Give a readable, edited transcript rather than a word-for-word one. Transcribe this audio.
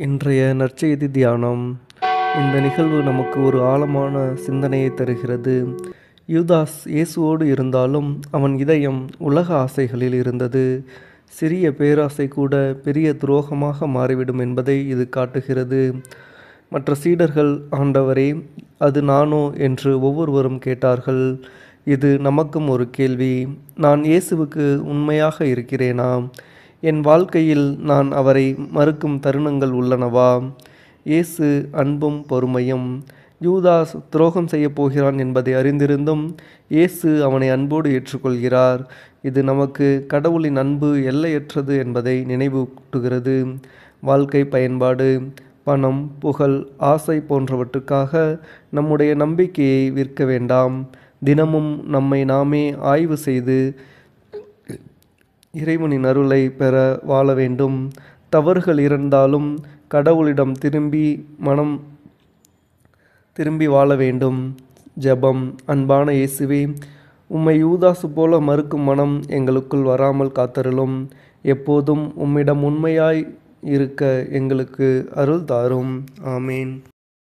இன்றைய நற்செய்தி தியானம். இந்த நிகழ்வு நமக்கு ஒரு ஆழமான சிந்தனையை தருகிறது. யூதாஸ் இயேசுவோடு இருந்தாலும் அவன் இதயம் உலக ஆசைகளில் இருந்தது. சிறிய பேராசை கூட பெரிய துரோகமாக மாறிவிடும் என்பதை இது காட்டுகிறது. மற்ற சீடர்கள், ஆண்டவரே, அது நானோ என்று ஒவ்வொருவரும் கேட்டார்கள். இது நமக்கும் ஒரு கேள்வி. நான் இயேசுவுக்கு உண்மையாக இருக்கிறேனா? என் வாழ்க்கையில் நான் அவரை மறுக்கும் தருணங்கள் உள்ளனவா? இயேசு அன்பும் பொறுமையும். யூதாஸ் துரோகம் செய்யப் போகிறான் என்பதை அறிந்திருந்தும் இயேசு அவனை அன்போடு ஏற்றுக்கொள்கிறார். இது நமக்கு கடவுளின் அன்பு எல்லையற்றது என்பதை நினைவூட்டுகிறது. வாழ்க்கை பயன்பாடு. பணம், புகழ், ஆசை போன்றவற்றுக்காக நம்முடைய நம்பிக்கையை விற்க வேண்டாம். தினமும் நம்மை நாமே ஆய்வு செய்து இறைவனின் அருளை பெற வாழ வேண்டும். தவறுகள் இருந்தாலும் கடவுளிடம் திரும்பி வாழ வேண்டும். ஜெபம். அன்பான இயேசுவே, உம்மை யூதாசு போல மறுக்கும் மனம் எங்களுக்குள் வராமல் காத்தருளும். எப்போதும் உம்மிடம் உண்மையாய் இருக்க எங்களுக்கு அருள் தாரும். ஆமேன்.